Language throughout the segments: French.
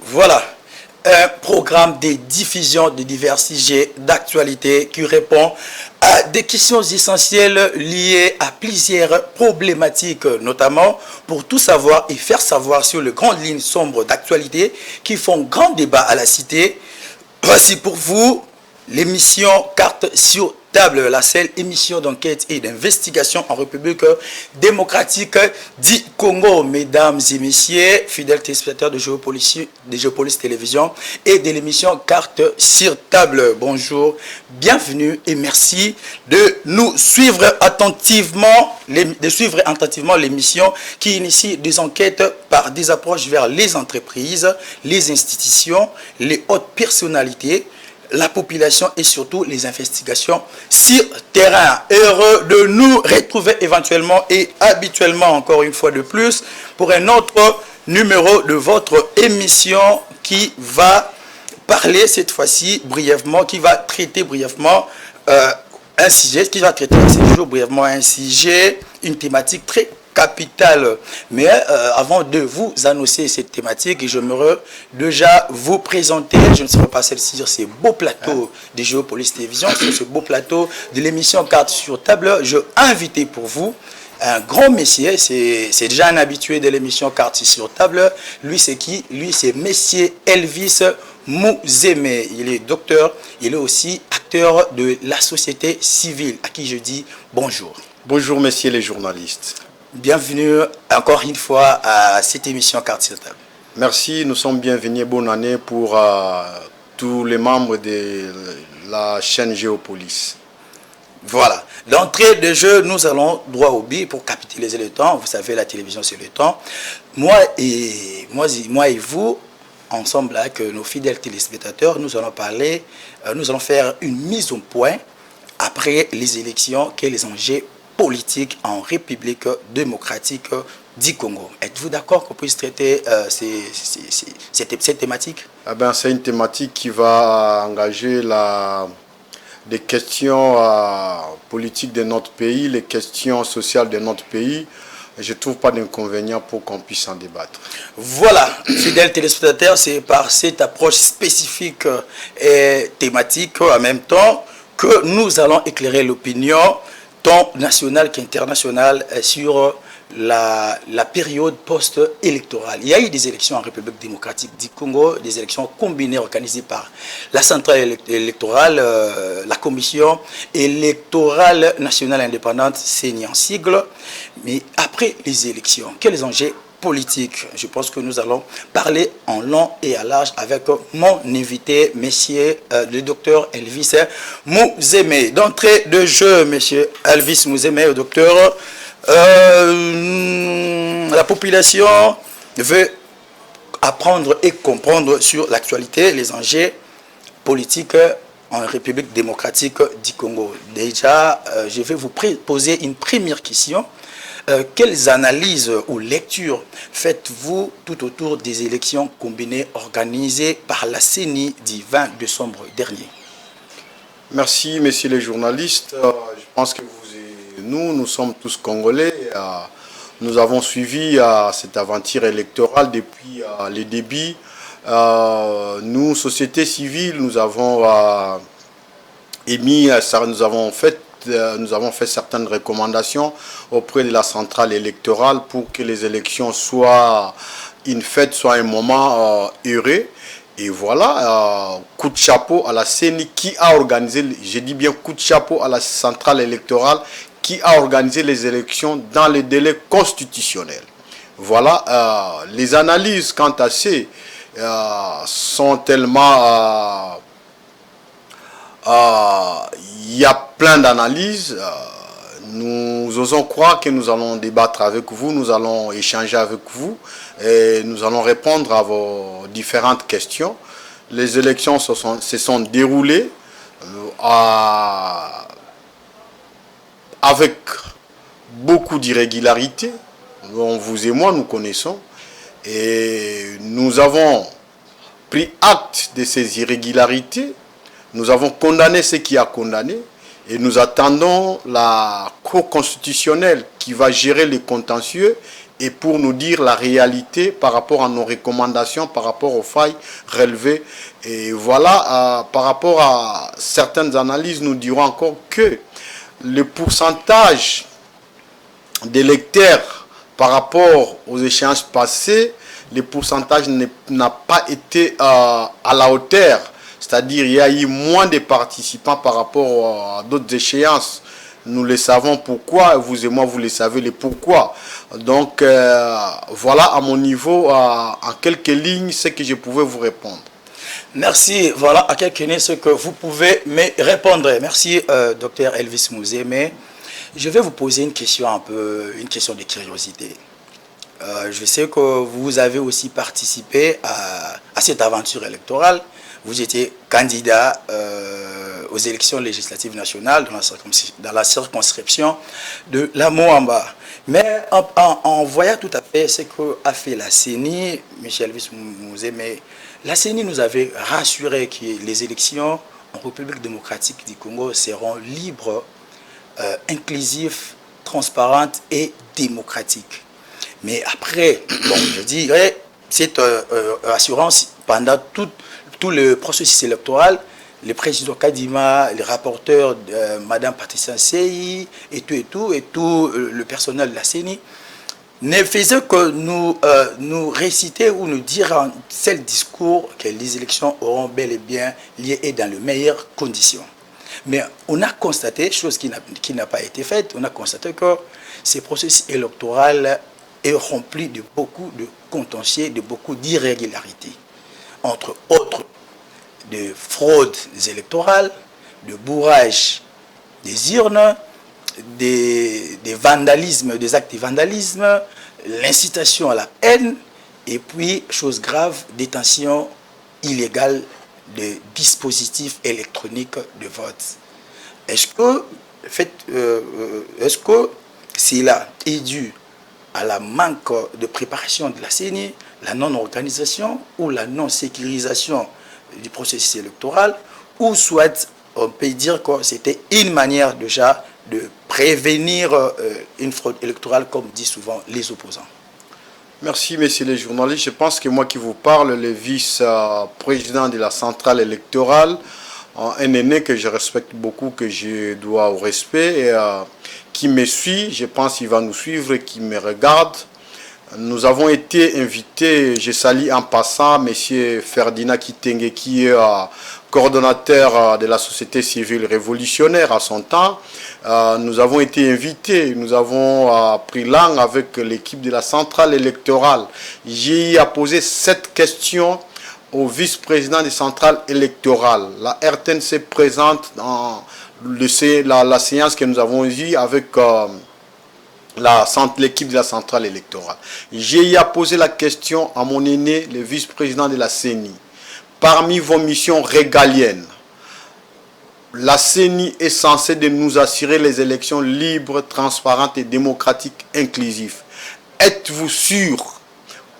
Voilà, un programme de diffusion de divers sujets d'actualité qui répond à des questions essentielles liées à plusieurs problématiques, notamment pour tout savoir et faire savoir sur les grandes lignes sombres d'actualité qui font grand débat à la cité. Voici pour vous l'émission Carte sur table, la seule émission d'enquête et d'investigation en République démocratique du Congo. Mesdames et messieurs, fidèles téléspectateurs de Géopolis Télévision et de l'émission Carte sur table, bonjour, bienvenue et merci de nous suivre attentivement, l'émission qui initie des enquêtes par des approches vers les entreprises, les institutions, les hautes personnalités, la population et surtout les investigations sur terrain. Heureux de nous retrouver éventuellement et habituellement encore une fois de plus pour un autre numéro de votre émission qui va parler cette fois-ci brièvement, qui va traiter brièvement un sujet, une thématique très capitale. Mais avant de vous annoncer cette thématique, j'aimerais déjà vous présenter, je ne serai pas celle-ci sur ces beaux plateaux de Géopolis Télévision, sur ce beau plateau de l'émission Carte sur table, j'ai invité pour vous un grand messier, c'est déjà un habitué de l'émission Carte sur table. Lui c'est qui? Lui c'est Monsieur Elvis Mouzeme. Il est docteur, il est aussi acteur de la société civile, à qui je dis bonjour. Bonjour messieurs les journalistes. Bienvenue encore une fois à cette émission Carte sur table. Merci, nous sommes bienvenus, bonne année pour tous les membres de la chaîne Géopolis. Voilà, d'entrée de jeu, nous allons droit au but pour capitaliser le temps. Vous savez, la télévision c'est le temps. Moi et vous, ensemble avec nos fidèles téléspectateurs, nous allons parler, nous allons faire une mise au point après les élections, quels les enjeux politique en République démocratique du Congo. Êtes-vous d'accord qu'on puisse traiter cette thématique? C'est une thématique qui va engager des questions politiques de notre pays, les questions sociales de notre pays. Je ne trouve pas d'inconvénient pour qu'on puisse en débattre. Voilà, fidèles téléspectateurs, c'est par cette approche spécifique et thématique en même temps que nous allons éclairer l'opinion tant nationale qu'internationale sur la période post-électorale. Il y a eu des élections en République démocratique du Congo, des élections combinées organisées par la centrale électorale, la commission électorale nationale indépendante, CENI en sigle. Mais après les élections, quels enjeux politiques? Je pense que nous allons parler en long et à large avec mon invité, monsieur le docteur Elvis Mouzeme. D'entrée de jeu, monsieur Elvis Mouzeme, docteur, la population veut apprendre et comprendre sur l'actualité, les enjeux politiques en République démocratique du Congo. Déjà, je vais vous poser une première question. Quelles analyses ou lectures faites-vous tout autour des élections combinées organisées par la CENI du 20 décembre dernier? Merci, messieurs les journalistes. Je pense que nous sommes tous Congolais. Nous avons suivi cette aventure électorale depuis les débuts. Nous, société civile, nous avons fait certaines recommandations auprès de la centrale électorale pour que les élections soient une fête, soit un moment heureux. Et voilà, coup de chapeau à la CENI qui a organisé, je dis bien coup de chapeau à la centrale électorale qui a organisé les élections dans les délais constitutionnels. Voilà, les analyses quant à ces sont tellement... il y a plein d'analyses. Nous osons croire que nous allons débattre avec vous, nous allons échanger avec vous et nous allons répondre à vos différentes questions. Les élections se sont déroulées avec beaucoup d'irrégularités, dont vous et moi nous connaissons, et nous avons pris acte de ces irrégularités. Nous avons condamné ce qui a condamné et nous attendons la Cour constitutionnelle qui va gérer les contentieux et pour nous dire la réalité par rapport à nos recommandations, par rapport aux failles relevées. Et voilà, par rapport à certaines analyses, nous dirons encore que le pourcentage d'électeurs par rapport aux échéances passées, le pourcentage n'a pas été à la hauteur. C'est-à-dire qu'il y a eu moins de participants par rapport à d'autres échéances. Nous le savons pourquoi, vous et moi vous le savez le pourquoi. Donc voilà à mon niveau, en quelques lignes, ce que je pouvais vous répondre. Merci. Voilà à quelques lignes ce que vous pouvez me répondre. Merci Dr Elvis Mouzé. Mais je vais vous poser une question une question de curiosité. Je sais que vous avez aussi participé à cette aventure électorale. Vous étiez candidat aux élections législatives nationales dans la circonscription de la Moamba. Mais en voyant tout à fait ce qu'a fait la CENI, Michel Vismouzé, mais la CENI nous avait rassuré que les élections en République démocratique du Congo seront libres, inclusives, transparentes et démocratiques. Mais après, bon, je dirais, cette assurance, pendant tout le processus électoral, le président Kadima, les rapporteurs, Madame Patricia Sey et tout le personnel de la CENI ne faisaient que nous réciter ou nous dire en seul discours que les élections auront bel et bien lieu et dans les meilleures conditions. Mais on a constaté, chose qui n'a pas été faite, on a constaté que ce processus électoral est rempli de beaucoup de contentieux, de beaucoup d'irrégularités. Entre autres, de fraudes électorales, de bourrage des urnes, des vandalismes, des actes de vandalisme, l'incitation à la haine, et puis, chose grave, détention illégale de dispositifs électroniques de vote. Est-ce que cela est dû à la manque de préparation de la CENI, la non-organisation ou la non-sécurisation du processus électoral, ou soit on peut dire que c'était une manière déjà de prévenir une fraude électorale, comme disent souvent les opposants? Merci, messieurs les journalistes. Je pense que moi qui vous parle, le vice-président de la centrale électorale, un aîné que je respecte beaucoup, que je dois au respect, et qui me suit, je pense qu'il va nous suivre, qui me regarde. Nous avons été invités, je salue en passant M. Ferdinand Kitenge, qui est coordonnateur de la société civile révolutionnaire à son temps. Nous avons été invités, nous avons pris langue avec l'équipe de la centrale électorale. J'ai posé 7 questions au vice-président des centrales électorales. La RTNC présente dans la séance que nous avons eue avec l'équipe de la centrale électorale. J'ai posé la question à mon aîné, le vice-président de la CENI. Parmi vos missions régaliennes, la CENI est censée de nous assurer les élections libres, transparentes et démocratiques inclusives. Êtes-vous sûr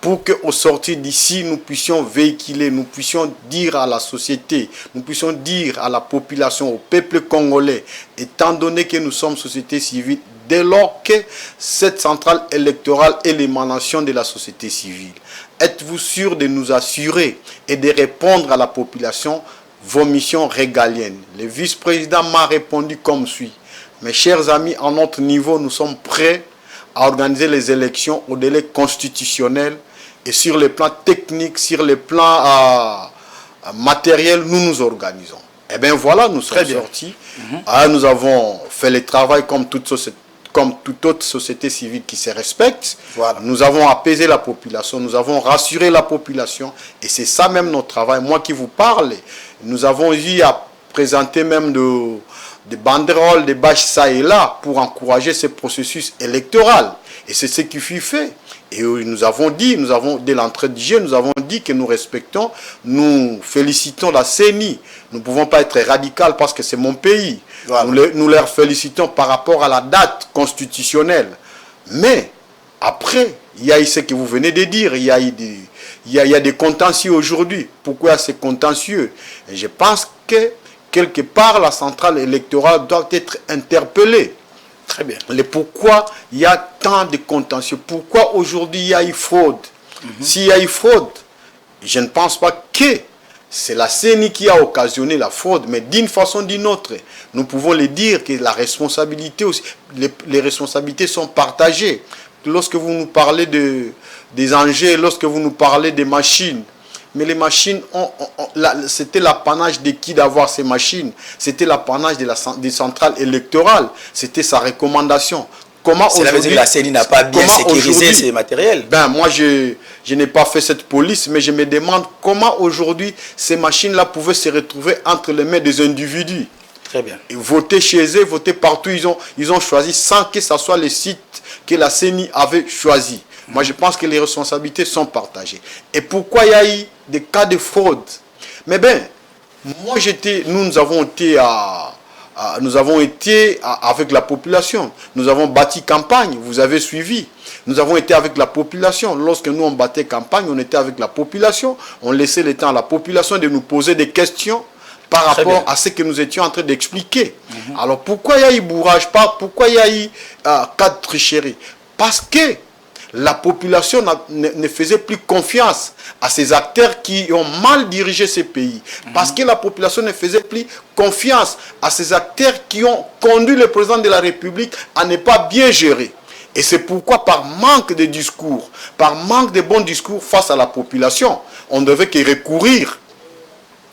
pour qu'au sortir d'ici, nous puissions véhiculer, nous puissions dire à la société, nous puissions dire à la population, au peuple congolais, étant donné que nous sommes société civile, dès lors que cette centrale électorale est l'émanation de la société civile, êtes-vous sûr de nous assurer et de répondre à la population vos missions régaliennes? Le vice-président m'a répondu comme suit. Mes chers amis, à notre niveau, nous sommes prêts à organiser les élections au délai constitutionnel et sur le plan technique, sur le plan matériel, nous nous organisons. Eh bien voilà, nous sommes sortis. Nous avons fait le travail comme toute autre société civile qui se respecte. Voilà. Nous avons apaisé la population, nous avons rassuré la population. Et c'est ça même notre travail. Moi qui vous parle, nous avons eu à présenter même des banderoles, des bâches ça et là pour encourager ce processus électoral. Et c'est ce qui fut fait. Et nous avons dit, dès l'entrée du jeu, nous avons dit que nous respectons, nous félicitons la CENI. Nous ne pouvons pas être radical parce que c'est mon pays. Voilà. Nous leur félicitons par rapport à la date constitutionnelle. Mais après, il y a eu ce que vous venez de dire, il y a des contentieux aujourd'hui. Pourquoi ces contentieux? Et je pense que quelque part, la centrale électorale doit être interpellée. Très bien. Pourquoi il y a tant de contentieux? Pourquoi aujourd'hui il y a eu fraude? S'il y a eu fraude, je ne pense pas que c'est la CENI qui a occasionné la fraude, mais d'une façon ou d'une autre, nous pouvons le dire que la responsabilité aussi, les responsabilités sont partagées. Lorsque vous nous parlez des engins, lorsque vous nous parlez des machines, mais les machines, c'était l'apanage de qui d'avoir ces machines? C'était l'apanage des centrales électorales. C'était sa recommandation. Comment cela veut dire que la CENI n'a pas bien sécurisé ces matériels? Ben, moi, je n'ai pas fait cette police, mais je me demande comment aujourd'hui ces machines-là pouvaient se retrouver entre les mains des individus. Très bien. Et voter chez eux, voter partout, ils ont choisi sans que ce soit les sites que la CENI avait choisi. Moi, je pense que les responsabilités sont partagées. Et pourquoi il y a eu des cas de fraude? Mais bien, moi, nous avons été avec la population. Nous avons bâti campagne, vous avez suivi. Nous avons été avec la population. Lorsque nous, on battait campagne, on était avec la population. On laissait le temps à la population de nous poser des questions par rapport à ce que nous étions en train d'expliquer. Alors, pourquoi il y a eu bourrage? Pourquoi il y a eu cas de tricherie? Parce que la population ne faisait plus confiance à ces acteurs qui ont mal dirigé ces pays. Parce que la population ne faisait plus confiance à ces acteurs qui ont conduit le président de la République à ne pas bien gérer. Et c'est pourquoi, par manque de discours, par manque de bons discours face à la population, on devait que recourir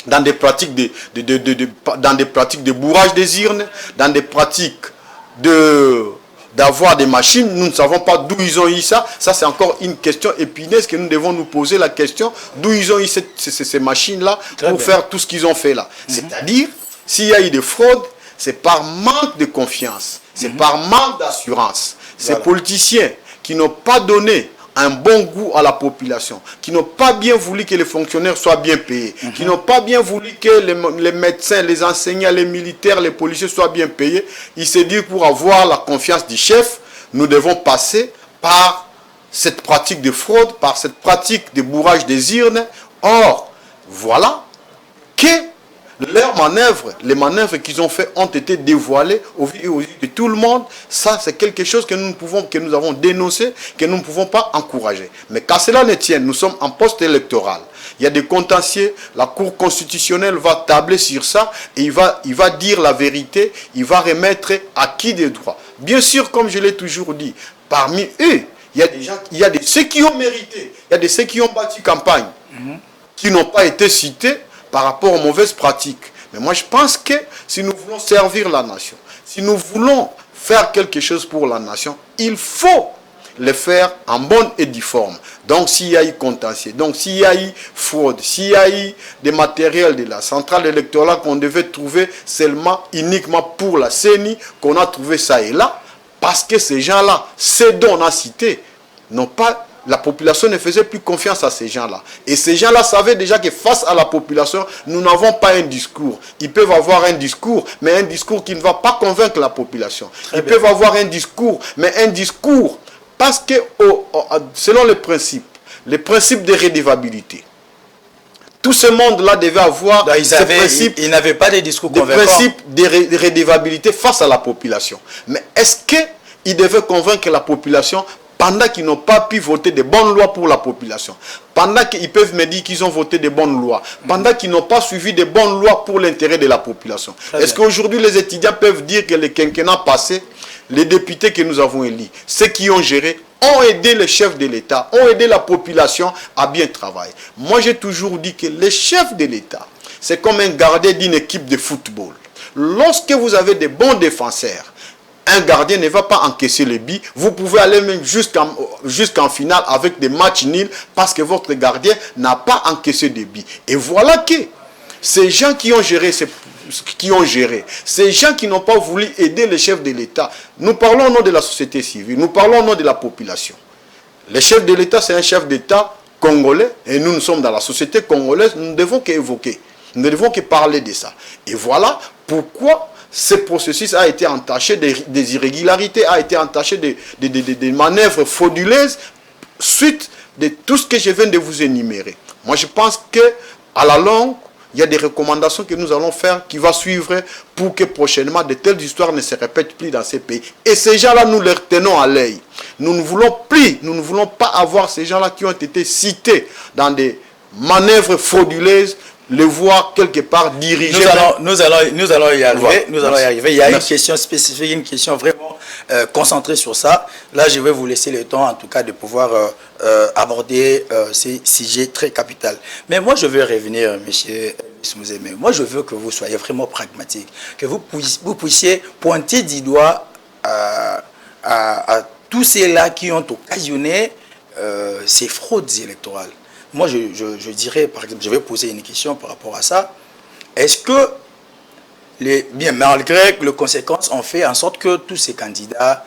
dans des pratiques de bourrage des urnes, dans des pratiques d'avoir des machines. Nous ne savons pas d'où ils ont eu ça. Ça, c'est encore une question épineuse que nous devons nous poser la question. D'où ils ont eu ces machines-là pour faire tout ce qu'ils ont fait là. C'est-à-dire, s'il y a eu des fraudes, c'est par manque de confiance. C'est par manque d'assurance. Ces politiciens qui n'ont pas donné un bon goût à la population, qui n'ont pas bien voulu que les fonctionnaires soient bien payés, qui n'ont pas bien voulu que les médecins, les enseignants, les militaires, les policiers soient bien payés. Ils se disent pour avoir la confiance du chef, nous devons passer par cette pratique de fraude, par cette pratique de bourrage des urnes. Or, voilà que leurs manœuvres, les manœuvres qu'ils ont fait ont été dévoilées aux yeux de tout le monde. Ça, c'est quelque chose que nous avons dénoncé, que nous ne pouvons pas encourager. Mais qu'à cela ne tienne, nous sommes en poste électoral. Il y a des contentieux, la Cour constitutionnelle va tabler sur ça et il va dire la vérité, il va remettre acquis des droits. Bien sûr, comme je l'ai toujours dit, parmi eux, il y a des gens, ceux qui ont mérité, il y a ceux qui ont bâti campagne, qui n'ont pas été cités par rapport aux mauvaises pratiques. Mais moi, je pense que si nous voulons servir la nation, si nous voulons faire quelque chose pour la nation, il faut le faire en bonne et due forme. Donc, s'il y a eu contentieux, donc s'il y a eu fraude, s'il y a eu des matériels de la centrale électorale qu'on devait trouver uniquement pour la CENI, qu'on a trouvé ça et là, parce que ces gens-là, ceux dont on a cité, n'ont pas... La population ne faisait plus confiance à ces gens-là. Et ces gens-là savaient déjà que face à la population, nous n'avons pas un discours. Ils peuvent avoir un discours, mais un discours qui ne va pas convaincre la population. Ils peuvent avoir un discours, mais un discours, parce que selon les principes de redevabilité, tout ce monde-là devait avoir ils n'avaient pas de discours convaincants. Des principes de redevabilité face à la population. Mais est-ce qu'ils devaient convaincre la population pendant qu'ils n'ont pas pu voter de bonnes lois pour la population, pendant qu'ils peuvent me dire qu'ils ont voté de bonnes lois, pendant qu'ils n'ont pas suivi de bonnes lois pour l'intérêt de la population? Est-ce qu'aujourd'hui les étudiants peuvent dire que le quinquennat passé, les députés que nous avons élus, ceux qui ont géré, ont aidé les chefs de l'État, ont aidé la population à bien travailler? Moi, j'ai toujours dit que les chefs de l'État, c'est comme un gardien d'une équipe de football. Lorsque vous avez des bons défenseurs, un gardien ne va pas encaisser le but. Vous pouvez aller même jusqu'en finale avec des matchs nuls parce que votre gardien n'a pas encaissé de but. Et voilà que ces gens qui ont géré, ces gens qui n'ont pas voulu aider les chefs de l'État, nous parlons au nom de la société civile, nous parlons au nom de la population. Le chef de l'État, c'est un chef d'État congolais et nous sommes dans la société congolaise, nous ne devons qu'évoquer, nous ne devons que parler de ça. Et voilà pourquoi ce processus a été entaché des irrégularités, a été entaché des manœuvres frauduleuses suite de tout ce que je viens de vous énumérer. Moi, je pense qu'à la longue, il y a des recommandations que nous allons faire qui va suivre pour que prochainement de telles histoires ne se répètent plus dans ces pays. Et ces gens-là, nous les tenons à l'œil. Nous ne voulons pas avoir ces gens-là qui ont été cités dans des manœuvres frauduleuses, les voir quelque part dirigés. Nous allons y arriver. Voilà. Nous allons y arriver. Il y a une question spécifique, une question vraiment concentrée sur ça. Là, je vais vous laisser le temps, en tout cas, de pouvoir aborder ces sujets très capitaux. Mais moi, je veux revenir, monsieur Mouzémé. Moi, je veux que vous soyez vraiment pragmatique, que vous puissiez pointer du doigt à tous ceux-là qui ont occasionné ces fraudes électorales. Moi, je dirais, par exemple, je vais poser une question par rapport à ça. Est-ce que, bien malgré que les conséquences ont fait en sorte que tous ces candidats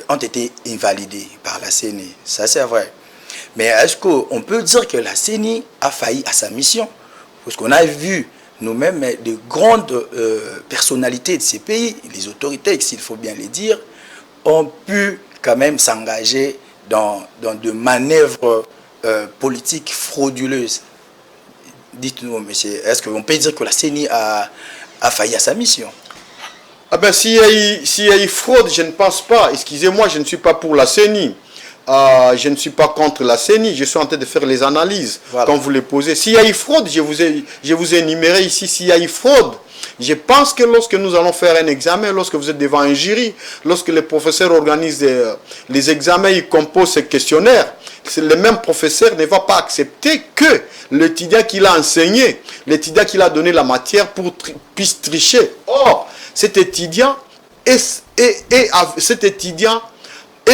ont été invalidés par la CENI? Ça, c'est vrai. Mais est-ce qu'on peut dire que la CENI a failli à sa mission? Parce qu'on a vu nous-mêmes de grandes personnalités de ces pays, les autorités, s'il faut bien les dire, ont pu quand même s'engager dans de manœuvres politique frauduleuse. Dites-nous, monsieur, est-ce qu'on peut dire que la CENI a failli à sa mission? Ah ben, s'il y a eu fraude, je ne pense pas. Excusez-moi, je ne suis pas pour la CENI. Je ne suis pas contre la CENI. Je suis en train de faire les analyses quand vous les posez. S'il y a eu fraude, je vous ai énuméré ici s'il y a eu fraude. Je pense que lorsque nous allons faire un examen, lorsque vous êtes devant un jury, lorsque les professeurs organisent les examens, ils composent ces questionnaires, le même professeur ne va pas accepter que l'étudiant qui l'a enseigné, l'étudiant qui l'a donné la matière puisse tricher. Or, cet étudiant est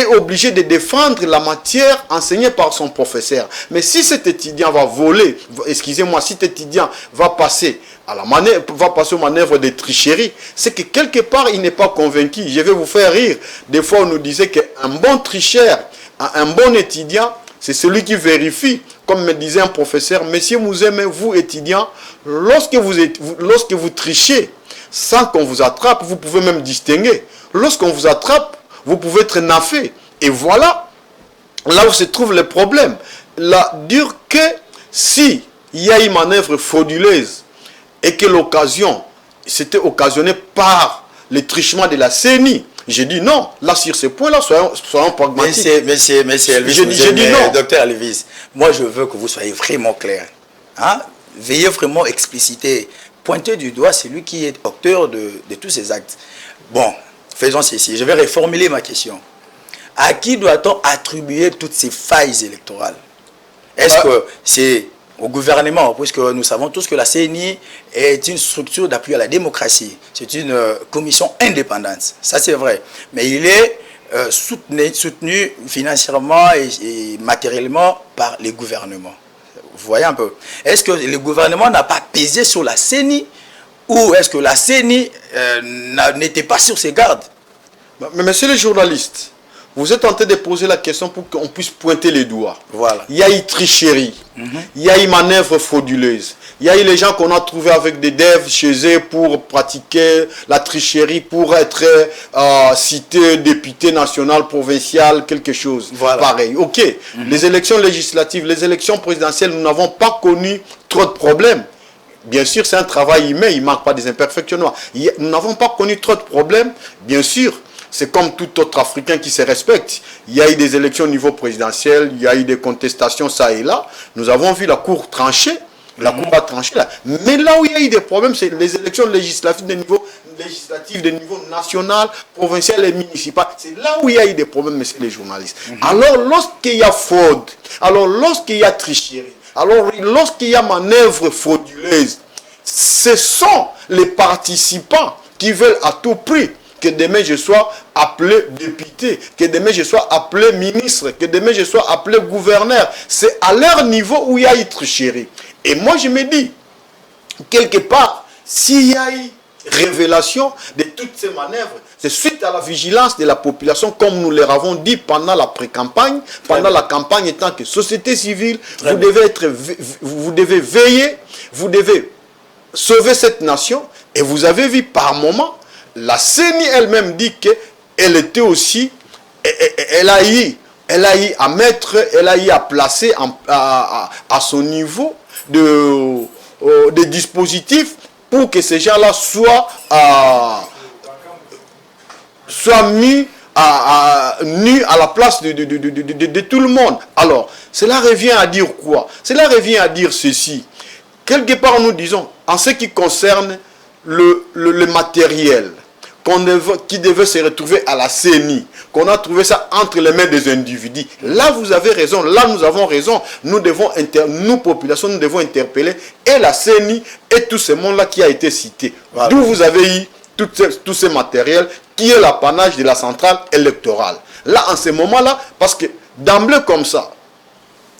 obligé de défendre la matière enseignée par son professeur. Mais si cet étudiant va voler, excusez-moi, si cet étudiant va passer aux manœuvres de tricherie, c'est que quelque part il n'est pas convaincu. Je vais vous faire rire. Des fois on nous disait qu'un bon tricheur, un bon étudiant, c'est celui qui vérifie. Comme me disait un professeur, monsieur Mouzémé, vous étudiants, lorsque vous trichez sans qu'on vous attrape, vous pouvez même distinguer. Lorsqu'on vous attrape, vous pouvez être naffé. Et voilà là où se trouve le problème. Dire que si il y a une manœuvre frauduleuse et que l'occasion, c'était occasionné par le trichement de la CENI, j'ai dit non. Là, sur ce point-là, soyons pragmatiques. Monsieur Elvis, j'ai dit non. Docteur Elvis, moi je veux que vous soyez vraiment clair. Hein? Veuillez vraiment expliciter. Pointer du doigt celui qui est auteur de tous ces actes. Bon, faisons ceci. Je vais reformuler ma question. À qui doit-on attribuer toutes ces failles électorales? Est-ce que c'est au gouvernement? Puisque nous savons tous que la CENI est une structure d'appui à la démocratie. C'est une commission indépendante. Ça, c'est vrai. Mais il est soutenu financièrement et matériellement par les gouvernements. Vous voyez un peu. Est-ce que le gouvernement n'a pas pesé sur la CENI ou est-ce que la CENI n'était pas sur ses gardes? Mais monsieur le journaliste, vous êtes en train de poser la question pour qu'on puisse pointer les doigts. Voilà. Il y a eu tricherie, il y a eu manœuvre frauduleuse, il y a eu les gens qu'on a trouvés avec des devs chez eux pour pratiquer la tricherie, pour être cité député national, provincial, quelque chose. Voilà. Pareil. Ok. Les élections législatives, les élections présidentielles, nous n'avons pas connu trop de problèmes. Bien sûr, c'est un travail humain, il ne manque pas des imperfectionnements. Nous n'avons pas connu trop de problèmes, bien sûr. C'est comme tout autre Africain qui se respecte. Il y a eu des élections au niveau présidentiel, il y a eu des contestations ça et là. Nous avons vu la Cour trancher. La Cour a tranché là. Mais là où il y a eu des problèmes, c'est les élections législatives de niveau national, provincial et municipal. C'est là où il y a eu des problèmes, messieurs les journalistes. Alors, lorsqu'il y a fraude, alors lorsqu'il y a tricherie, alors lorsqu'il y a manœuvre frauduleuse, ce sont les participants qui veulent à tout prix que demain je sois appelé député, que demain je sois appelé ministre, que demain je sois appelé gouverneur. C'est à leur niveau où il y a eu tricherie. Et moi je me dis, quelque part, s'il y a eu révélation de toutes ces manœuvres, c'est suite à la vigilance de la population, comme nous leur avons dit pendant la pré-campagne, pendant la campagne en tant que société civile, vous devez veiller, vous devez sauver cette nation. Et vous avez vu par moment, la CENI elle-même dit qu'elle était aussi, elle a eu à mettre, elle a eu à placer à son niveau des dispositifs pour que ces gens-là soient mis nus à la place de tout le monde. Alors, cela revient à dire quoi? Cela revient à dire ceci. Quelque part, nous disons, en ce qui concerne le matériel qui devait se retrouver à la CENI, qu'on a trouvé ça entre les mains des individus. Là, vous avez raison. Là, nous avons raison. Nous, population, nous devons interpeller et la CENI et tout ce monde-là qui a été cité. Voilà. D'où vous avez eu tout ce matériel qui est l'apanage de la centrale électorale. Là, en ce moment-là, parce que d'emblée comme ça,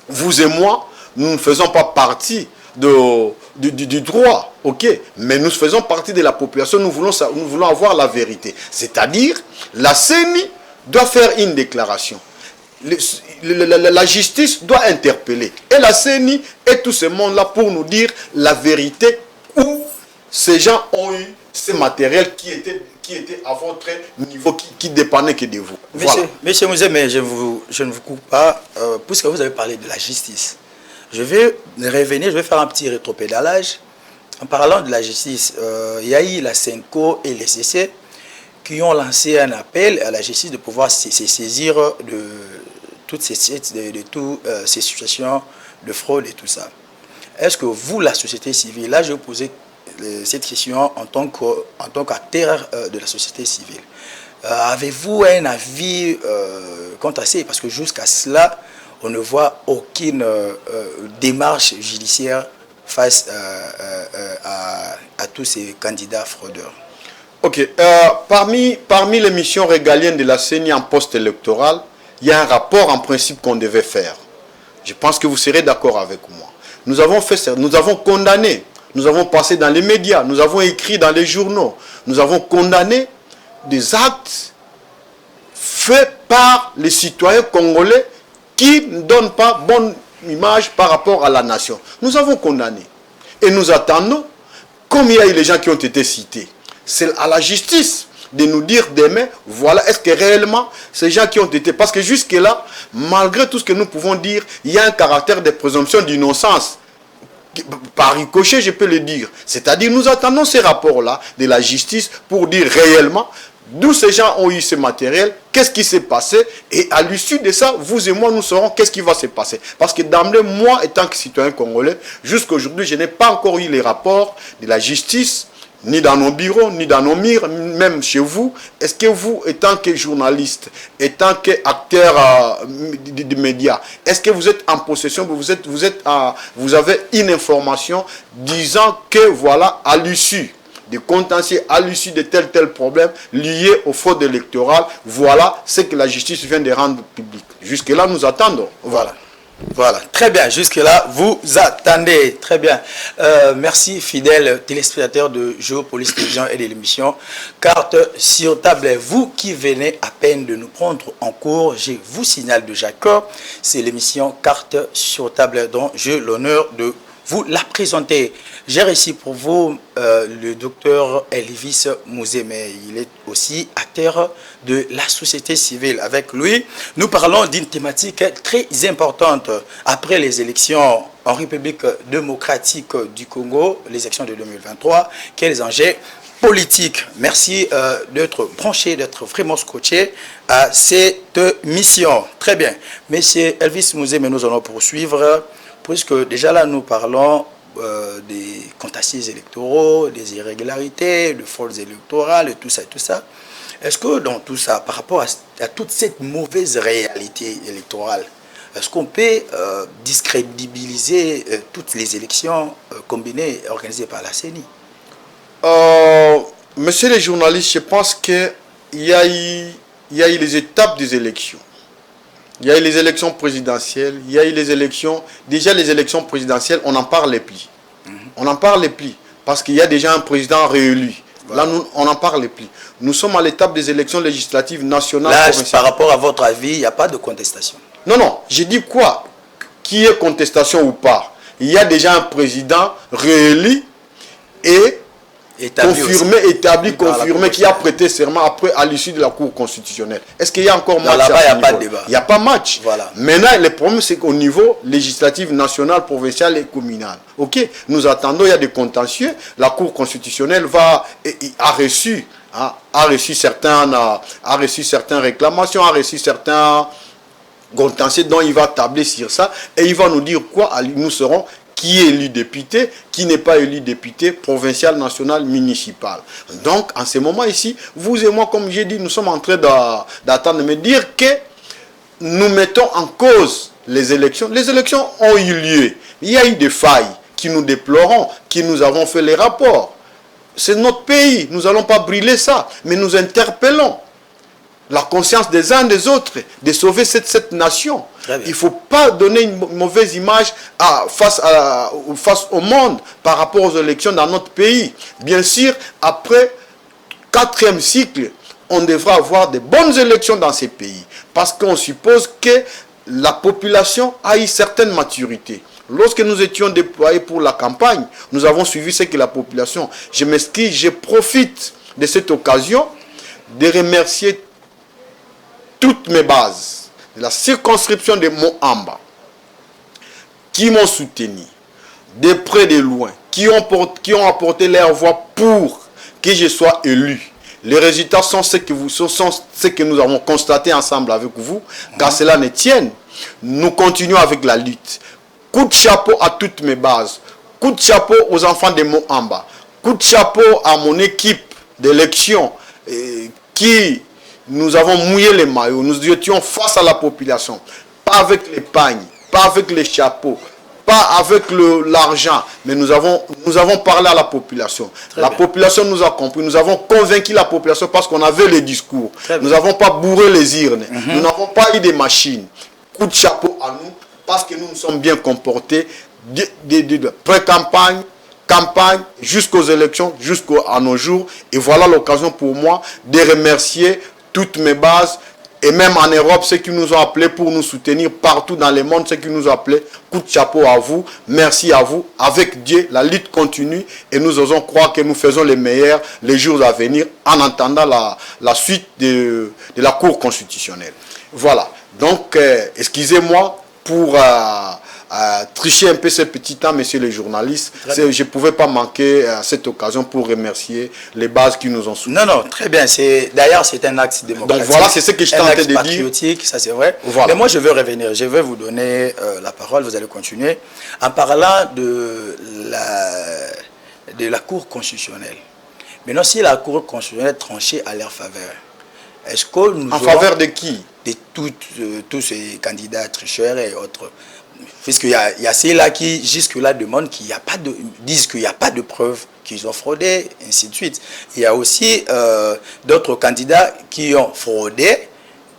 vous et moi, nous ne faisons pas partie du droit, ok, mais nous faisons partie de la population, nous voulons avoir la vérité. C'est-à-dire, la CENI doit faire une déclaration. La justice doit interpeller. Et la CENI et tout ce monde-là pour nous dire la vérité où ces gens ont eu ce matériel qui était à votre niveau, qui dépendait que de vous. Monsieur Mouzé, mais je ne vous coupe pas, puisque vous avez parlé de la justice. Je vais revenir, je vais faire un petit rétropédalage. En parlant de la justice, il y a eu la CENCO et les CC qui ont lancé un appel à la justice de pouvoir se saisir de toutes ces situations de fraude et tout ça. Est-ce que vous, la société civile, là je vais vous poser cette question en tant qu'acteur de la société civile, avez-vous un avis quant à ça? Parce que jusqu'à cela, on ne voit aucune démarche judiciaire face à tous ces candidats fraudeurs. Ok. Parmi les missions régaliennes de la CENI en post-électoral, il y a un rapport en principe qu'on devait faire. Je pense que vous serez d'accord avec moi. Nous avons fait ça, nous avons condamné, nous avons passé dans les médias, nous avons écrit dans les journaux, nous avons condamné des actes faits par les citoyens congolais qui ne donnent pas bonne image par rapport à la nation. Nous avons condamné. Et nous attendons, comme il y a eu les gens qui ont été cités, c'est à la justice de nous dire demain, voilà, est-ce que réellement ces gens qui ont été... Parce que jusque-là, malgré tout ce que nous pouvons dire, il y a un caractère de présomption d'innocence. Par ricochet, je peux le dire. C'est-à-dire, nous attendons ces rapports-là de la justice pour dire réellement d'où ces gens ont eu ce matériel, qu'est-ce qui s'est passé, et à l'issue de ça, vous et moi, nous saurons qu'est-ce qui va se passer. Parce que d'emblée, moi, étant que citoyen congolais, jusqu'à aujourd'hui, je n'ai pas encore eu les rapports de la justice, ni dans nos bureaux, ni dans nos murs, même chez vous. Est-ce que vous, étant que journaliste, étant qu'acteur de médias, est-ce que vous êtes en possession, vous avez une information disant que, voilà, à l'issue de contentieux, à l'issue de tel problème lié aux fraudes électorales, voilà ce que la justice vient de rendre public. Jusque-là, nous attendons. Voilà. Voilà, très bien. Jusque-là, vous attendez. Très bien. Merci, fidèles téléspectateurs de Géopolice Télévision et de l'émission Carte sur table. Vous qui venez à peine de nous prendre en cours, je vous signale déjà que c'est l'émission Carte sur table dont j'ai l'honneur de vous la présenter. J'ai ici pour vous le docteur Elvis Mouzé, mais il est aussi acteur de la société civile. Avec lui, nous parlons d'une thématique très importante après les élections en République démocratique du Congo, les élections de 2023. Quels enjeux politiques? Merci d'être branché, d'être vraiment scotché à cette mission. Très bien. Monsieur Elvis Mouzé, mais nous allons poursuivre, puisque déjà là, nous parlons des contentieux électoraux, des irrégularités, de fraudes électorales, et tout ça, et tout ça. Est-ce que dans tout ça, par rapport à toute cette mauvaise réalité électorale, est-ce qu'on peut discrédibiliser toutes les élections combinées organisées par la CENI? Monsieur les journalistes, je pense qu'il y a eu les étapes des élections. Il y a eu les élections présidentielles, il y a eu les élections... Déjà, les élections présidentielles, on n'en parle plus. On n'en parle plus parce qu'il y a déjà un président réélu. Voilà. Là, on n'en parle plus. Nous sommes à l'étape des élections législatives nationales. Là, par rapport à votre avis, il n'y a pas de contestation. Non, non. J'ai dit quoi? Qui est contestation ou pas? Il y a déjà un président réélu et confirmé, établi, confirmé, qui a prêté serment après à l'issue de la Cour constitutionnelle. Est-ce qu'il y a encore match? Là-bas, il n'y a pas de débat. Il n'y a pas match. Voilà. Maintenant, le problème, c'est qu'au niveau législatif, national, provincial et communal, ok, nous attendons, il y a des contentieux. La Cour constitutionnelle a reçu certaines réclamations, a reçu certains contentieux dont il va tabler sur ça et il va nous dire quoi nous serons, qui est élu député, qui n'est pas élu député, provincial, national, municipal. Donc, en ce moment ici, vous et moi, comme j'ai dit, nous sommes en train d'attendre de me dire que nous mettons en cause les élections. Les élections ont eu lieu. Il y a eu des failles qui nous déplorons, qui nous avons fait les rapports. C'est notre pays, nous n'allons pas brûler ça, mais nous interpellons la conscience des uns des autres, de sauver cette nation. Il ne faut pas donner une mauvaise image face au monde par rapport aux élections dans notre pays. Bien sûr, après 4e cycle, on devra avoir de bonnes élections dans ces pays. Parce qu'on suppose que la population a une certaine maturité. Lorsque nous étions déployés pour la campagne, nous avons suivi ce que la population... Je m'excuse, je profite de cette occasion de remercier toutes mes bases de la circonscription de Mohamba qui m'ont soutenu de près de loin, qui ont apporté leur voix pour que je sois élu. Les résultats sont ce que nous avons constaté ensemble avec vous, car cela ne tienne. Nous continuons avec la lutte. Coup de chapeau à toutes mes bases, coup de chapeau aux enfants de Mohamba, coup de chapeau à mon équipe d'élection qui... Nous avons mouillé les maillots, nous étions face à la population, pas avec les pagnes, pas avec les chapeaux, pas avec l'argent, mais nous avons parlé à la population. La population nous a compris, nous avons convaincu la population parce qu'on avait les discours. Nous n'avons pas bourré les urnes, nous n'avons pas eu des machines. Coup de chapeau à nous parce que nous nous sommes bien comportés de pré-campagne, campagne, jusqu'aux élections, jusqu'à nos jours. Et voilà l'occasion pour moi de remercier toutes mes bases, et même en Europe, ceux qui nous ont appelés pour nous soutenir partout dans le monde, ceux qui nous ont appelés, coup de chapeau à vous, merci à vous. Avec Dieu, la lutte continue et nous osons croire que nous faisons les meilleurs les jours à venir en attendant la suite de la Cour constitutionnelle. Voilà, donc excusez-moi pour tricher un peu ce petit temps, messieurs les journalistes. Je ne pouvais pas manquer cette occasion pour remercier les bases qui nous ont soutenus. Non, non, très bien. D'ailleurs, c'est un axe démocratique. Donc voilà, c'est ce que je tentais de dire. Patriotique, ça c'est vrai. Voilà. Mais moi, je veux revenir. Je vais vous donner la parole. Vous allez continuer en parlant de la Cour constitutionnelle. Maintenant, si la Cour constitutionnelle tranchait à leur faveur, est-ce que nous... En faveur de qui? De tous ces candidats tricheurs et autres. Puisqu'il y a ceux-là qui, jusque-là, demandent qu'il n'y a pas de... disent qu'il n'y a pas de preuves qu'ils ont fraudé, ainsi de suite. Il y a aussi d'autres candidats qui ont fraudé,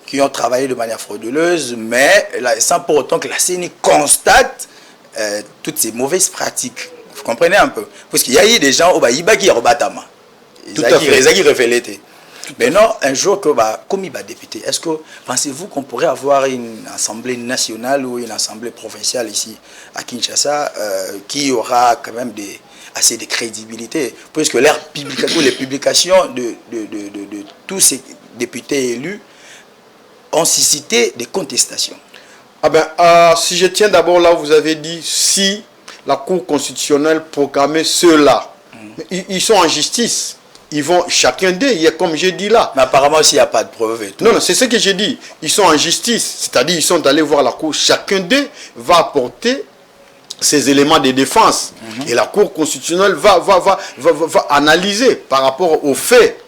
qui ont travaillé de manière frauduleuse, mais là, sans pour autant que la CENI constate toutes ces mauvaises pratiques. Vous comprenez un peu? Parce qu'il y a eu des gens qui ont rebatama. Ils ont refait. Maintenant, un jour, comme il va député, est-ce que pensez-vous qu'on pourrait avoir une assemblée nationale ou une assemblée provinciale ici à Kinshasa qui aura quand même assez de crédibilité, puisque les publications de tous ces députés élus ont suscité des contestations. Si je tiens d'abord là, vous avez dit si la Cour constitutionnelle proclamait ceux-là, ils sont en justice. Ils vont chacun d'eux, comme j'ai dit là. Mais apparemment, s'il n'y a pas de preuves et tout. Non, c'est ce que j'ai dit. Ils sont en justice, c'est-à-dire ils sont allés voir la Cour. Chacun d'eux va apporter ses éléments de défense. Et la Cour constitutionnelle va analyser par rapport aux faits.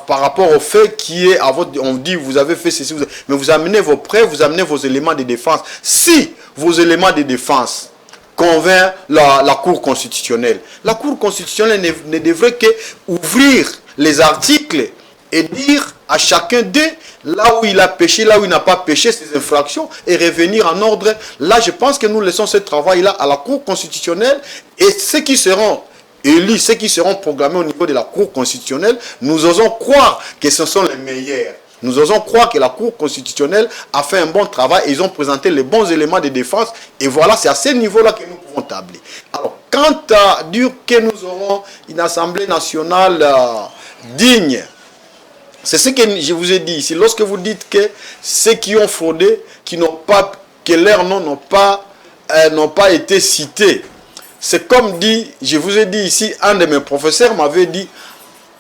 Par rapport au fait qui est à votre... On dit, vous avez fait ceci, mais vous amenez vos preuves, vous amenez vos éléments de défense. Si vos éléments de défense convainc la Cour constitutionnelle. La Cour constitutionnelle ne devrait que ouvrir les articles et dire à chacun d'eux là où il a péché, là où il n'a pas péché, ses infractions, et revenir en ordre. Là, je pense que nous laissons ce travail-là à la Cour constitutionnelle, et ceux qui seront élus, ceux qui seront programmés au niveau de la Cour constitutionnelle, nous osons croire que ce sont les meilleurs. Nous osons croire que la Cour constitutionnelle a fait un bon travail et ils ont présenté les bons éléments de défense. Et voilà, c'est à ce niveau-là que nous pouvons tabler. Alors, quant à dire que nous aurons une Assemblée nationale digne, c'est ce que je vous ai dit ici. Lorsque vous dites que ceux qui ont fraudé, que leurs noms n'ont pas été cités, c'est comme dit, je vous ai dit ici, un de mes professeurs m'avait dit,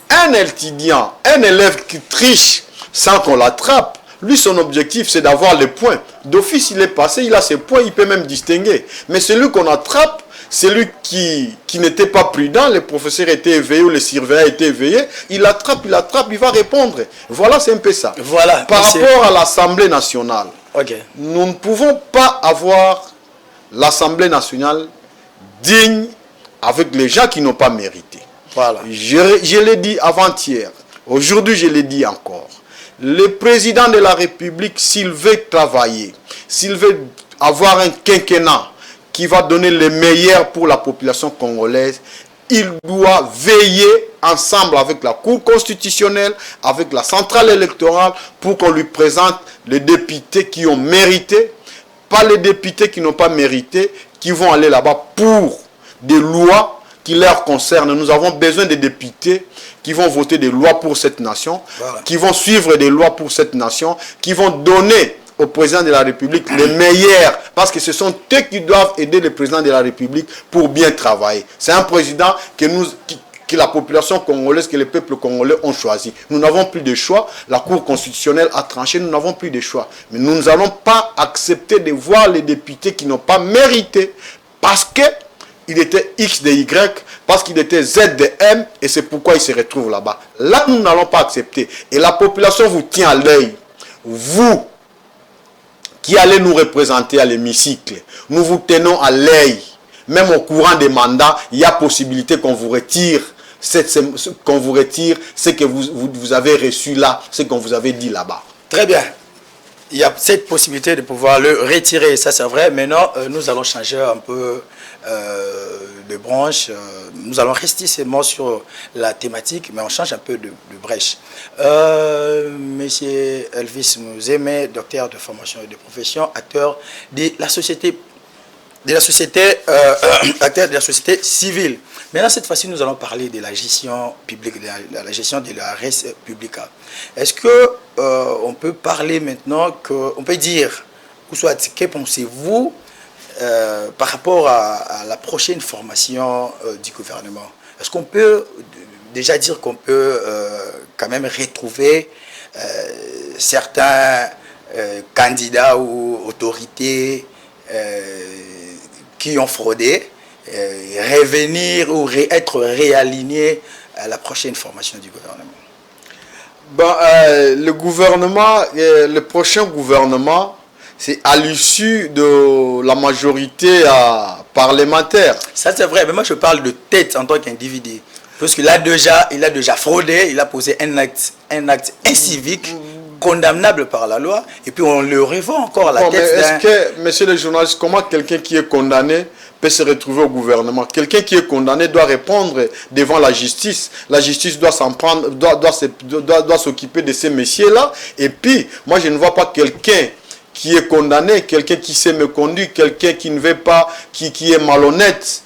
un étudiant, un élève qui triche sans qu'on l'attrape, lui son objectif c'est d'avoir les points. D'office il est passé, il a ses points, il peut même distinguer. Mais celui qu'on attrape, celui qui n'était pas prudent, le professeur était éveillé ou le surveillant était éveillé, il attrape, il va répondre. Voilà, c'est un peu ça. Voilà, par rapport à l'Assemblée nationale, nous ne pouvons pas avoir l'Assemblée nationale digne avec les gens qui n'ont pas mérité. Voilà. Je l'ai dit avant-hier, aujourd'hui je l'ai dit encore. Le président de la République, s'il veut travailler, s'il veut avoir un quinquennat qui va donner le meilleur pour la population congolaise, il doit veiller ensemble avec la Cour constitutionnelle, avec la centrale électorale, pour qu'on lui présente les députés qui ont mérité, pas les députés qui n'ont pas mérité, qui vont aller là-bas pour des lois qui leur concernent. Nous avons besoin de députés qui vont voter des lois pour cette nation, voilà, qui vont suivre des lois pour cette nation, qui vont donner au président de la République les meilleurs, parce que ce sont eux qui doivent aider le président de la République pour bien travailler. C'est un président que la population congolaise, que le peuple congolais ont choisi. Nous n'avons plus de choix. La Cour constitutionnelle a tranché, nous n'avons plus de choix. Mais nous n'allons pas accepter de voir les députés qui n'ont pas mérité, parce qu'il était X de Y, parce qu'il était Z de M, et c'est pourquoi il se retrouve là-bas. Là, nous n'allons pas accepter. Et la population vous tient à l'œil. Vous qui allez nous représenter à l'hémicycle, nous vous tenons à l'œil. Même au courant des mandats, il y a possibilité qu'on vous retire ce que vous avez reçu là, ce qu'on vous avait dit là-bas. Très bien. Il y a cette possibilité de pouvoir le retirer, ça c'est vrai. Maintenant, nous allons changer un peu de branche. Nous allons rester seulement sur la thématique, mais on change un peu de brèche. Monsieur Elvis Mouzeme, docteur de formation et de profession, acteur de la société acteur de la société civile. Maintenant, cette fois-ci, nous allons parler de la gestion publique, de la gestion de la res publica. Est-ce que on peut parler maintenant, on peut dire, ou soit, que pensez-vous par rapport à la prochaine formation du gouvernement? Est-ce qu'on peut déjà dire qu'on peut quand même retrouver certains candidats ou autorités qui ont fraudé, revenir ou être réalignés à la prochaine formation du gouvernement? Le gouvernement, le prochain gouvernement, c'est à l'issue de la majorité parlementaire. Ça c'est vrai, mais moi je parle de tête en tant qu'individu. Parce qu'il a déjà fraudé, il a posé un acte incivique, condamnable par la loi, et puis on le revoit encore à la tête. Est-ce que, monsieur le journaliste, comment quelqu'un qui est condamné peut se retrouver au gouvernement? Quelqu'un qui est condamné doit répondre devant la justice. La justice doit s'en prendre, doit s'occuper de ces messieurs-là. Et puis, moi je ne vois pas quelqu'un qui est condamné, quelqu'un qui s'est méconduit, quelqu'un qui ne veut pas, qui est malhonnête,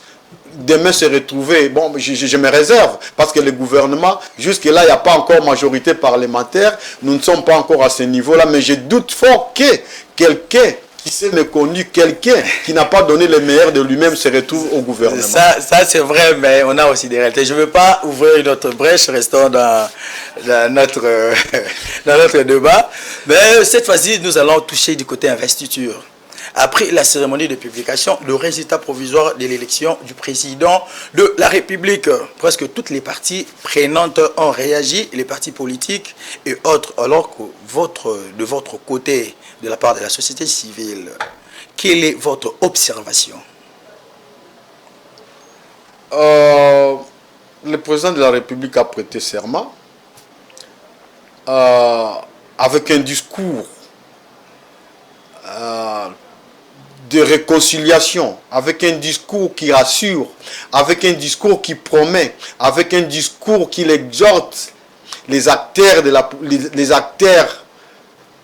demain se retrouver. Bon, je me réserve, parce que le gouvernement, jusque-là, il n'y a pas encore majorité parlementaire, nous ne sommes pas encore à ce niveau-là, mais je doute fort que quelqu'un qui s'est méconnu, quelqu'un qui n'a pas donné le meilleur de lui-même se retrouve au gouvernement. Ça c'est vrai, mais on a aussi des réalités. Je ne veux pas ouvrir une autre brèche, restons dans notre débat. Mais cette fois-ci, nous allons toucher du côté investiture. Après la cérémonie de publication, le résultat provisoire de l'élection du président de la République, presque toutes les parties prenantes ont réagi, les partis politiques et autres, alors que de votre côté, de la part de la société civile, quelle est votre observation? Le président de la République a prêté serment avec un discours de réconciliation, avec un discours qui rassure, avec un discours qui promet, avec un discours qui exhorte les acteurs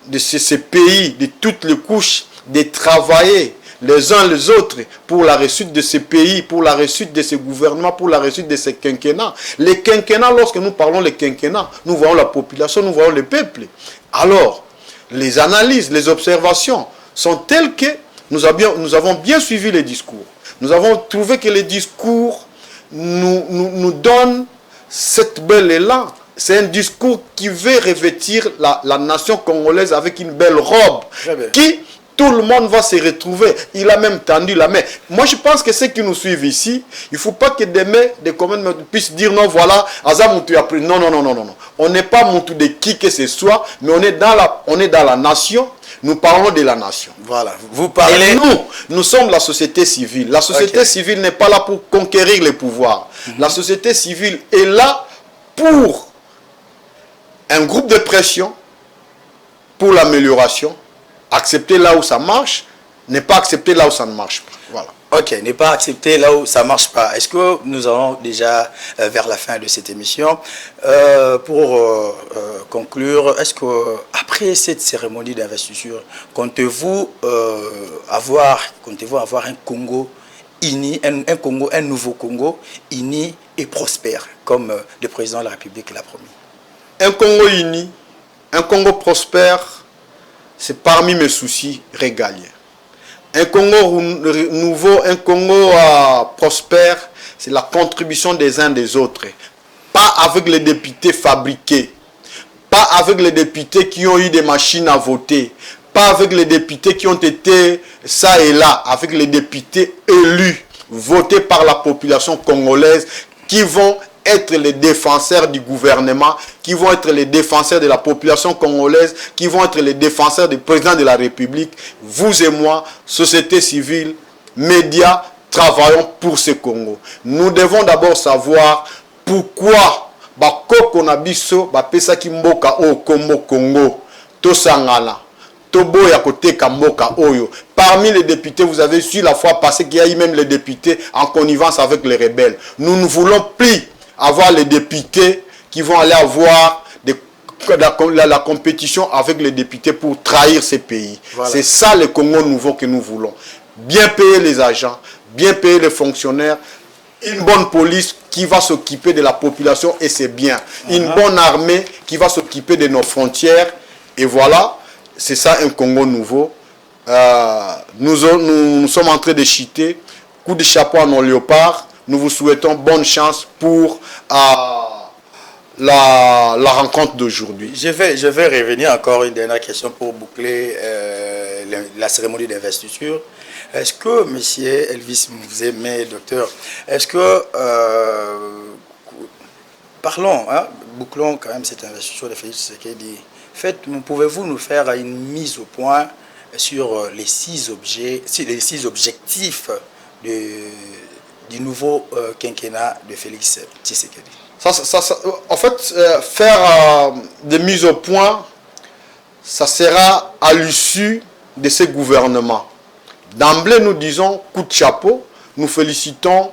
de ces pays, de toutes les couches, de travailler les uns les autres pour la réussite de ce pays, pour la réussite de ce gouvernement, pour la réussite de ce quinquennat. Les quinquennats, lorsque nous parlons des quinquennats, nous voyons la population, nous voyons le peuple. Alors, les analyses, les observations sont telles que nous avons bien suivi les discours. Nous avons trouvé que les discours nous donnent cette belle élan. C'est un discours qui veut revêtir la nation congolaise avec une belle robe qui, tout le monde va se retrouver. Il a même tendu la main. Moi, je pense que ceux qui nous suivent ici, il ne faut pas que demain, des communes puissent dire non, voilà, Azamoutou a pris. Non, non, non, non, non. On n'est pas Moutou de qui que ce soit, mais on est dans la nation. Nous parlons de la nation. Voilà, vous parlez... Et nous sommes la société civile. La société civile n'est pas là pour conquérir les pouvoirs. La société civile est là pour un groupe de pression, pour l'amélioration, accepter là où ça marche, ne pas accepter là où ça ne marche pas. Voilà. Ok, ne pas accepter là où ça ne marche pas. Est-ce que nous allons déjà vers la fin de cette émission? Pour conclure, est-ce que après cette cérémonie d'investiture, comptez-vous avoir un Congo uni, un nouveau Congo uni et prospère, comme le président de la République l'a promis? Un Congo uni, un Congo prospère, c'est parmi mes soucis régaliens. Un Congo nouveau, un Congo prospère, c'est la contribution des uns des autres. Pas avec les députés fabriqués, pas avec les députés qui ont eu des machines à voter, pas avec les députés qui ont été ça et là, avec les députés élus, votés par la population congolaise, qui vont être les défenseurs du gouvernement, qui vont être les défenseurs de la population congolaise, qui vont être les défenseurs du président de la République. Vous et moi, société civile, médias, travaillons pour ce Congo. Nous devons d'abord savoir pourquoi bakoko na biso bapesa ki mboka o Congo tosangana toboya koteka mboka oyo. Parmi les députés, vous avez su la fois passée qu'il y a eu même les députés en connivence avec les rebelles. Nous ne voulons plus avoir les députés qui vont aller avoir la compétition avec les députés pour trahir ces pays. Voilà. C'est ça le Congo nouveau que nous voulons. Bien payer les agents, bien payer les fonctionnaires, une bonne police qui va s'occuper de la population et c'est bien. Une bonne armée qui va s'occuper de nos frontières. Et voilà, c'est ça un Congo nouveau. Nous sommes en train de chuter. Coup de chapeau à nos léopards. Nous vous souhaitons bonne chance pour la rencontre d'aujourd'hui. Je vais revenir encore une dernière question pour boucler la cérémonie d'investiture. Est-ce que, monsieur Elvis Mouzémé, docteur, est-ce que, parlons, hein, bouclons quand même cette investiture de Félix Tshisekedi. Pouvez-vous nous faire une mise au point sur les six objectifs du nouveau quinquennat de Félix Tshisekedi? En fait, faire des mises au point, ça sera à l'issue de ce gouvernement. D'emblée, nous disons coup de chapeau, nous félicitons,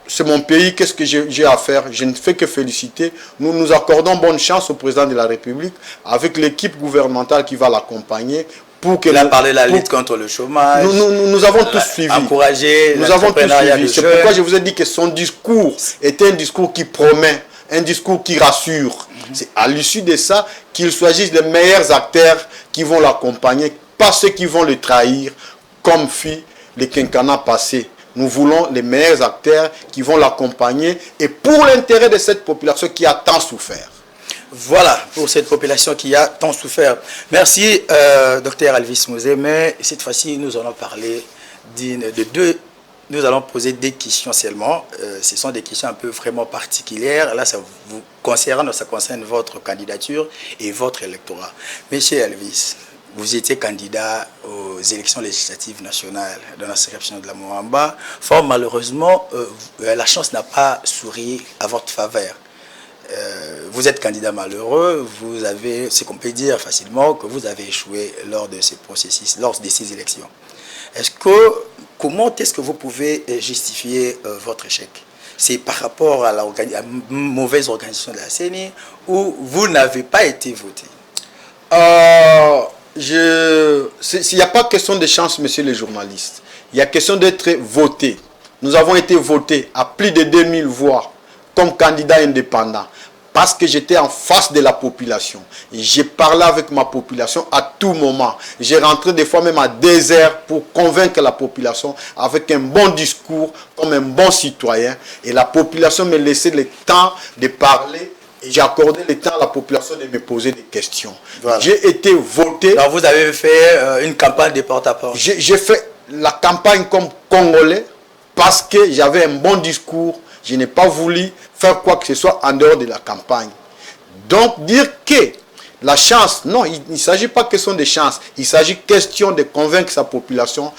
c'est mon pays, qu'est-ce que j'ai à faire? Je ne fais que féliciter. Nous nous accordons bonne chance au président de la République avec l'équipe gouvernementale qui va l'accompagner. Il a parlé de la lutte contre le chômage. Nous avons tous suivi. Encourager l'entrepreneuriat. C'est pourquoi je vous ai dit que son discours était un discours qui promet, un discours qui rassure. C'est à l'issue de ça qu'il choisisse les meilleurs acteurs qui vont l'accompagner, pas ceux qui vont le trahir, comme fit le quinquennat passé. Nous voulons les meilleurs acteurs qui vont l'accompagner et pour l'intérêt de cette population qui a tant souffert. Voilà, pour cette population qui a tant souffert. Merci, docteur Elvis Mouzémé. Cette fois-ci, nous allons parler nous allons poser des questions seulement. Ce sont des questions un peu vraiment particulières. Là, ça vous concerne, ça concerne votre candidature et votre électorat. Monsieur Elvis, vous étiez candidat aux élections législatives nationales dans la circonscription de la Moamba. Fort malheureusement, la chance n'a pas souri à votre faveur. Vous êtes candidat malheureux, vous avez, c'est qu'on peut dire facilement que vous avez échoué lors de ces processus, lors de ces élections. Comment est-ce que vous pouvez justifier votre échec? C'est par rapport à la mauvaise organisation de la CENI ou vous n'avez pas été voté? il n'y a pas question de chance, monsieur les journalistes. Il y a question d'être voté. Nous avons été votés à plus de 2000 voix comme candidat indépendant. Parce que j'étais en face de la population. J'ai parlé avec ma population à tout moment. J'ai rentré des fois même à 2 heures pour convaincre la population avec un bon discours, comme un bon citoyen. Et la population me laissait le temps de parler. Et j'ai accordé le temps à la population de me poser des questions. Voilà. J'ai été voté. Alors vous avez fait une campagne de porte-à-porte. J'ai fait la campagne comme Congolais parce que j'avais un bon discours. Je n'ai pas voulu faire quoi que ce soit en dehors de la campagne. Donc, dire que la chance, non, il ne s'agit pas question de chance. Il s'agit question de convaincre sa population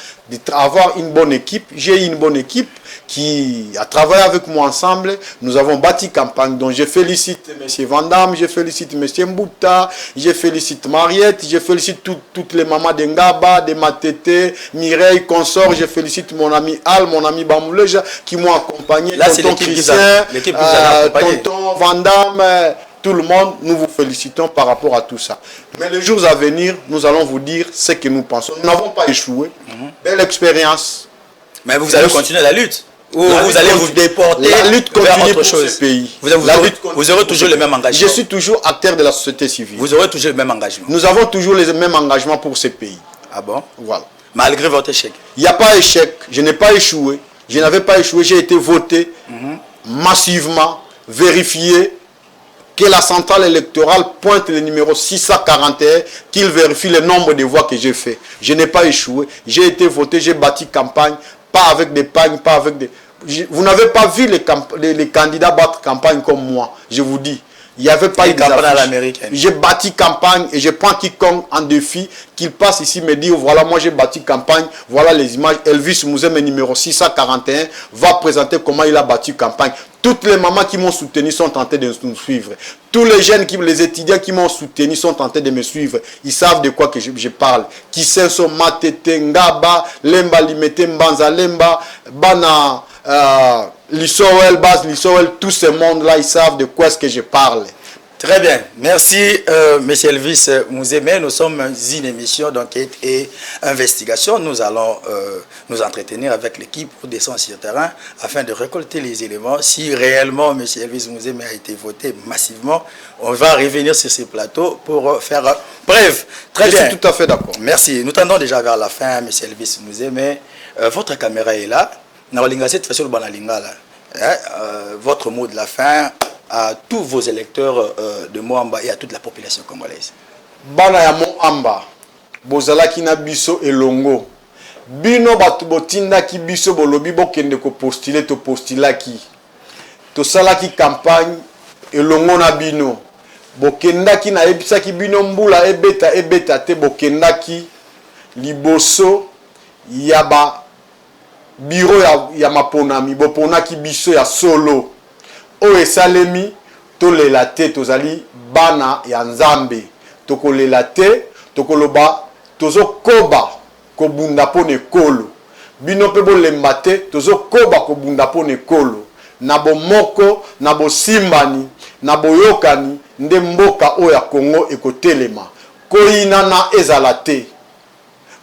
d'avoir une bonne équipe. J'ai une bonne équipe qui a travaillé avec moi ensemble. Nous avons bâti campagne. Donc, je félicite M. Vandam, je félicite M. Mbouta, je félicite Mariette, je félicite toutes les mamans de Ngaba, de Matete, Mireille, consort. Je félicite mon ami Al, mon ami Bamouleja qui m'ont accompagné. Là, c'est l'équipe qui vous a accompagné. Tonton Vandam, tout le monde, nous vous félicitons par rapport à tout ça. Mais les jours à venir, nous allons vous dire ce que nous pensons. Nous n'avons pas échoué. Belle expérience. Mais vous allez continuer la lutte. Ou vous allez vous déporter la lutte vers continue autre pour chose. ce pays. Vous aurez toujours le même engagement. Je suis toujours acteur de la société civile. Vous aurez toujours le même engagement. Nous avons toujours les mêmes engagements pour ce pays. Ah bon? Voilà. Malgré votre échec. Il n'y a pas d'échec. Je n'ai pas échoué. Je n'avais pas échoué. J'ai été voté massivement, vérifié. Que la centrale électorale pointe le numéro 641, qu'il vérifie le nombre de voix que j'ai fait. Je n'ai pas échoué. J'ai été voté, j'ai bâti campagne, pas avec des pagnes, pas avec des... Vous n'avez pas vu les candidats battre campagne comme moi, je vous dis. Il n'y avait pas eu de campagne à l'américaine. J'ai bâti campagne et je prends quiconque en défi qu'il passe ici me dire voilà, moi j'ai bâti campagne, voilà les images. Elvis Mouzem, numéro 641, va présenter comment il a bâti campagne. Toutes les mamans qui m'ont soutenu sont tentées de nous suivre. Tous les jeunes, les étudiants qui m'ont soutenu sont tentés de me suivre. Ils savent de quoi que je parle. Qui sont Matete, Ngaba, Lemba, Limete, Mbanza, Lemba, Bana, Lissowel, Bas, Lissowel, tous ces mondes-là, ils savent de quoi est-ce que je parle. Très bien. Merci, M. Elvis Mouzémé. Nous sommes une émission d'enquête et investigation. Nous allons nous entretenir avec l'équipe pour descendre sur le terrain afin de récolter les éléments. Si réellement M. Elvis Mouzémé a été voté massivement, on va revenir sur ces plateaux pour faire preuve. Très bien. Je suis tout à fait d'accord. Merci. Nous tendons déjà vers la fin, M. Elvis Mouzémé. Votre caméra est là. Votre mot de la fin à tous vos électeurs de Moamba et à toute la population congolaise. Bana ya Moamba, bozalaki na biso elongo. Bino batu botindaki biso bolobi bokende ko postuler to postulaki. To salaki campagne elongo na bino. Bokendaki na ebisaki bino mbula ebeta te bokendaki liboso yaba bureau ya maponami boponaki biso ya solo. Oyo esalemi tolela te tozali bana ya Nzambe tokolela te tokoloba tozokoba kobunda po na ekolo bino mpe bolemba te tozokoba kobunda po na ekolo na bomoko na bosimbani na boyokani nde mboka oyo ya Kongo ekotelema koyinana ezala te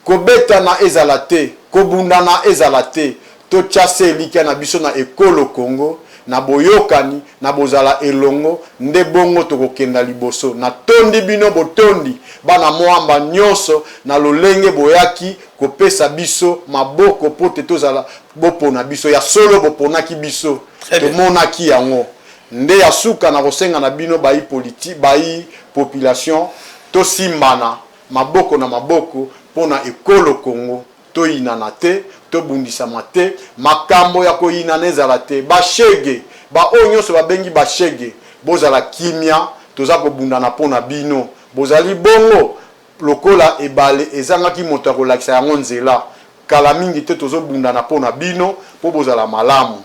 kobetana ezala te kobundana ezala te totyase elika na biso na ekolo Kongo na boyokani na bozala elongo nde bongo tokokenda liboso na tondi bino botondi bana Moamba nyonso na lolenge boyaki kopesa biso maboko po te tozala bopona biso ya solo boponaki biso tomonaki yango nde ya suka na kosenga na bino bayi politique bayi population tosimbana maboko na maboko pona ekolo Kongo toyinana te tobundisama te makambo ya koyinana ezala te bashege ba oyo nyonso babengi bashege bozala kimia toza kobundana pona bino bozali bongo lokola ebale ezangaki moto akolakisa yango nzela kala mingi te tozobundana pona bino po bozala malamu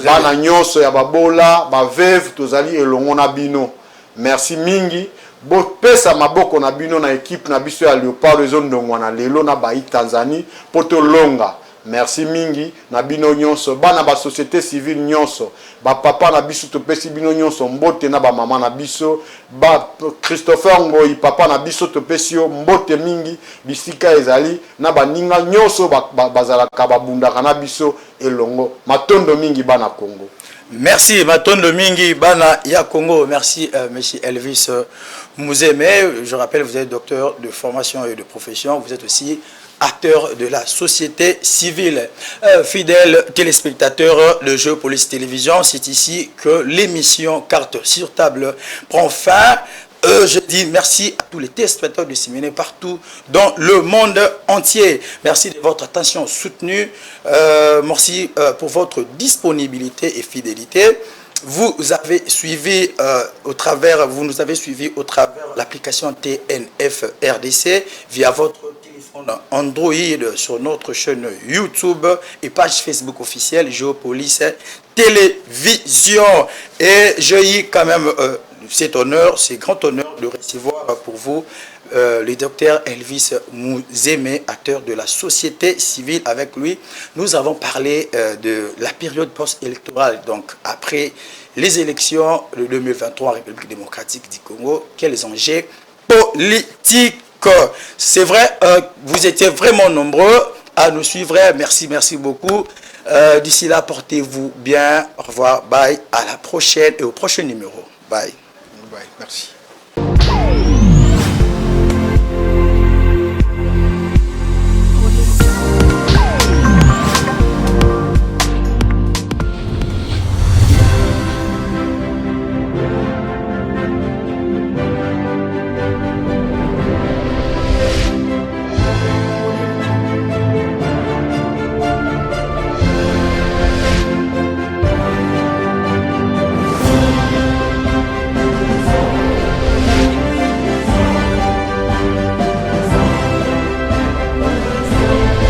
bana nyonso ya babola baveve tozali elongo na bino merci mingi bopesa maboko na bino na équipe na biso ya Léopard ezondongwa na lelo na bayi Tanzanie poto longa merci mingi na bino nyonso bana ba société civile nyonso ba papa na biso to pesi bino nyonso mbote na ba mama na biso ba Christopher Ngoi papa na biso to pesi yo mbote mingi bisika ezali na ba ninga nyonso bazalaka babundaka na biso elongo matondo mingi bana Congo. Merci matondo mingi bana ya Congo. Merci monsieur Elvis Mouzeme. Je rappelle, vous êtes docteur de formation et de profession, vous êtes aussi acteur de la société civile. Fidèles téléspectateurs de Géopolis Télévision, c'est ici que l'émission Carte sur table prend fin. Je dis merci à tous les téléspectateurs de Séméné partout dans le monde entier. Merci de votre attention soutenue. Merci pour votre disponibilité et fidélité. Vous nous avez suivi au travers l'application TNF RDC via votre téléphone Android sur notre chaîne YouTube et page Facebook officielle Géopolis Télévision. Et j'ai eu quand même cet honneur, ce grand honneur de recevoir pour vous le docteur Elvis Mouzeme, acteur de la société civile. Avec lui, nous avons parlé de la période post-électorale, donc après les élections de 2023 en République démocratique du Congo. Quels enjeux politiques? C'est vrai, vous étiez vraiment nombreux à nous suivre. Merci, merci beaucoup. D'ici là, portez-vous bien. Au revoir, bye, à la prochaine et au prochain numéro. Bye. Bye, merci.